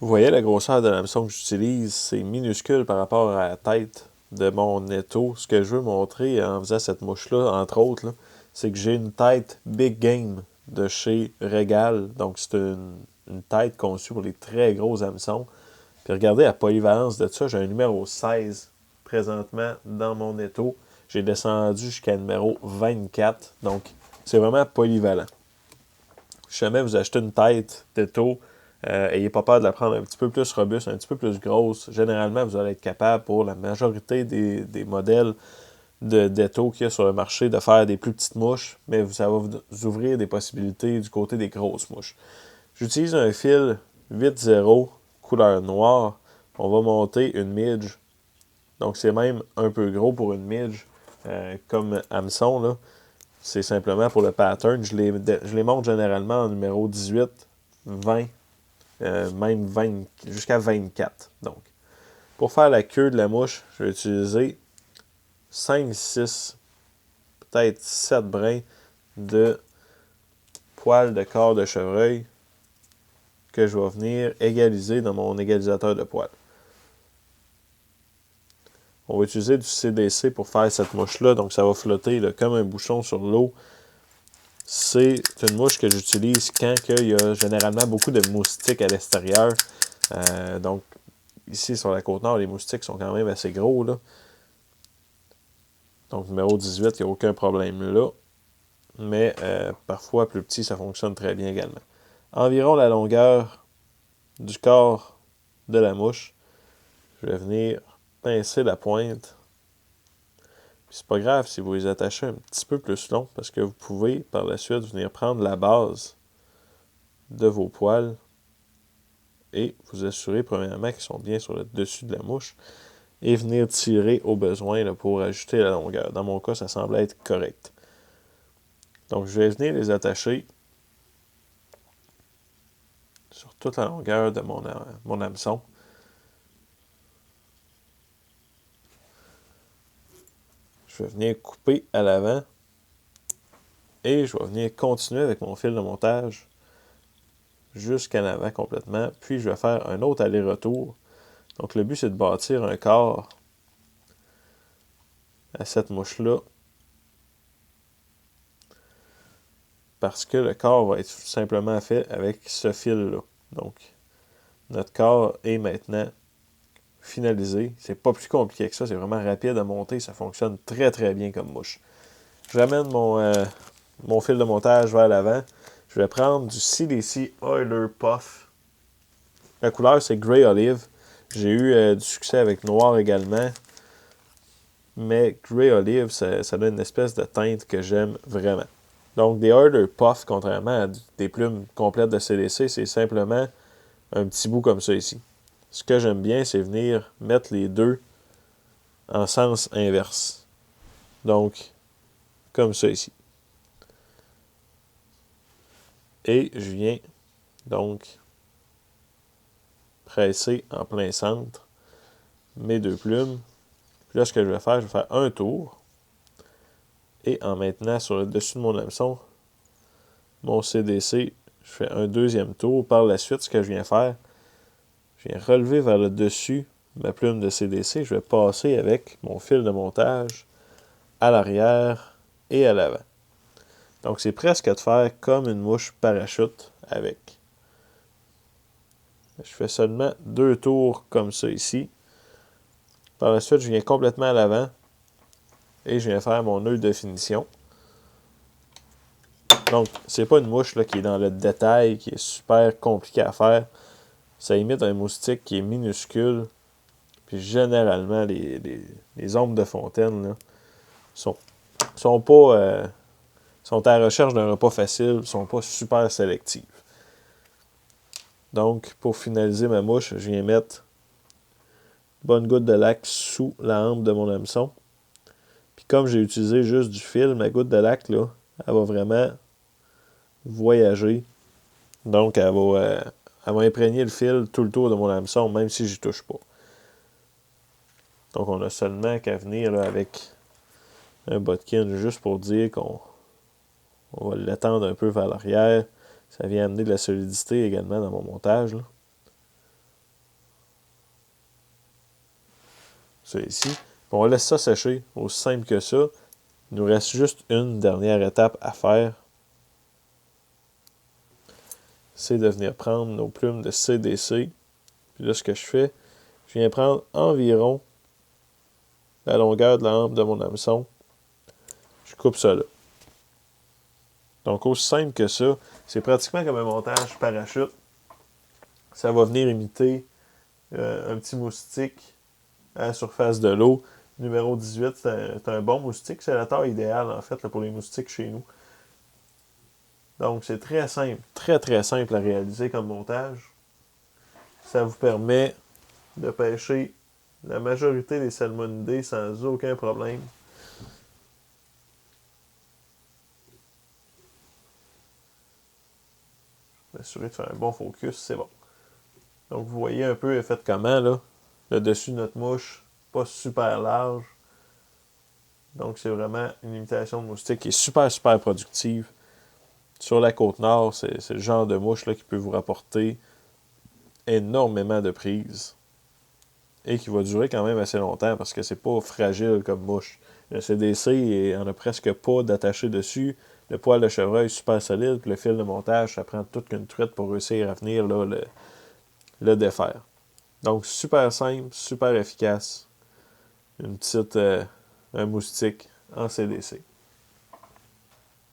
Vous voyez la grosseur de l'hameçon que j'utilise, c'est minuscule par rapport à la tête de mon étau. Ce que je veux montrer en faisant cette mouche-là, entre autres, c'est que j'ai une tête Big Game de chez Regal. Donc c'est une tête conçue pour les très gros hameçons. Puis regardez la polyvalence de ça, j'ai un numéro 16 présentement dans mon étau. J'ai descendu jusqu'à numéro 24. Donc c'est vraiment polyvalent. Si jamais vous achetez une tête d'étau, ayez pas peur de la prendre un petit peu plus robuste, un petit peu plus grosse. Généralement, vous allez être capable, pour la majorité des modèles d'étau qu'il y a sur le marché, de faire des plus petites mouches, mais ça va vous ouvrir des possibilités du côté des grosses mouches. J'utilise un fil 8-0, couleur noire. On va monter une midge. Donc, c'est même un peu gros pour une midge, comme hameçon, là. C'est simplement pour le pattern. Je les monte généralement en numéro 18, 20, même 20, jusqu'à 24. Donc, pour faire la queue de la mouche, je vais utiliser 5, 6, peut-être 7 brins de poils de corps de chevreuil que je vais venir égaliser dans mon égalisateur de poils. On va utiliser du CDC pour faire cette mouche-là, donc ça va flotter là, comme un bouchon sur l'eau. C'est une mouche que j'utilise quand il y a généralement beaucoup de moustiques à l'extérieur. Donc, ici, sur la Côte-Nord, les moustiques sont quand même assez gros, là. Donc, numéro 18, il n'y a aucun problème là. Mais parfois, plus petit, ça fonctionne très bien également. Environ la longueur du corps de la mouche. Je vais venir pincer la pointe. Puis c'est pas grave si vous les attachez un petit peu plus long, parce que vous pouvez, par la suite, venir prendre la base de vos poils et vous assurer, premièrement, qu'ils sont bien sur le dessus de la mouche et venir tirer au besoin là, pour ajuster la longueur. Dans mon cas, ça semble être correct. Donc, je vais venir les attacher sur toute la longueur de mon hameçon. Je vais venir couper à l'avant et je vais venir continuer avec mon fil de montage jusqu'à l'avant complètement. Puis, je vais faire un autre aller-retour. Donc, le but, c'est de bâtir un corps à cette mouche-là, parce que le corps va être simplement fait avec ce fil-là. Donc, notre corps est maintenant finalisé. C'est pas plus compliqué que ça, c'est vraiment rapide à monter, ça fonctionne très très bien comme mouche. J'amène mon fil de montage vers l'avant. Je vais prendre du CDC Oiler Puff. La couleur, c'est Grey Olive. J'ai eu du succès avec noir également. Mais Grey Olive, ça donne une espèce de teinte que j'aime vraiment. Donc, des Oiler Puff, contrairement à des plumes complètes de CDC, c'est simplement un petit bout comme ça ici. Ce que j'aime bien, c'est venir mettre les deux en sens inverse. Donc, comme ça ici. Et je viens donc presser en plein centre mes deux plumes. Puis là, ce que je vais faire un tour. Et en maintenant sur le dessus de mon hameçon, mon CDC, je fais un deuxième tour. Par la suite, ce que je viens faire, je viens relever vers le dessus ma plume de CDC. Je vais passer avec mon fil de montage à l'arrière et à l'avant. Donc, c'est presque de faire comme une mouche parachute avec. Je fais seulement 2 tours comme ça ici. Par la suite, je viens complètement à l'avant et je viens faire mon nœud de finition. Donc, c'est pas une mouche là, qui est dans le détail, qui est super compliqué à faire. Ça imite un moustique qui est minuscule. Puis généralement, les ombres de fontaine là, sont pas... sont à la recherche d'un repas facile, sont pas super sélectives. Donc, pour finaliser ma mouche, je viens mettre une bonne goutte de lac sous la hampe de mon hameçon. Puis comme j'ai utilisé juste du fil, ma goutte de lac, là, elle va vraiment voyager. Donc, elle va imprégner le fil tout le tour de mon hameçon, même si j'y touche pas. Donc, on a seulement qu'à venir là, avec un botkin juste pour dire qu'on va l'étendre un peu vers l'arrière. Ça vient amener de la solidité également dans mon montage, là. ici. Puis on laisse ça sécher, aussi simple que ça. Il nous reste juste une dernière étape à faire. C'est de venir prendre nos plumes de CDC. Puis là, ce que je fais, je viens prendre environ la longueur de la hampe de mon hameçon. Je coupe ça là. Donc, aussi simple que ça, c'est pratiquement comme un montage parachute. Ça va venir imiter un petit moustique à la surface de l'eau. Numéro 18, c'est un bon moustique. C'est la taille idéale, en fait, là, pour les moustiques chez nous. Donc, c'est très simple, très très simple à réaliser comme montage. Ça vous permet de pêcher la majorité des salmonidés sans aucun problème. M'assurer de faire un bon focus, c'est bon. Donc, vous voyez un peu elle est faite comment, là. Le dessus de notre mouche, pas super large. Donc, c'est vraiment une imitation de moustique qui est super, super productive. Sur la Côte-Nord, c'est le genre de mouche là, qui peut vous rapporter énormément de prises et qui va durer quand même assez longtemps parce que c'est pas fragile comme mouche. Le CDC, il en a presque pas d'attaché dessus. Le poil de chevreuil est super solide, puis le fil de montage, ça prend toute une truite pour réussir à venir là, le défaire. Donc, super simple, super efficace. Un moustique en CDC.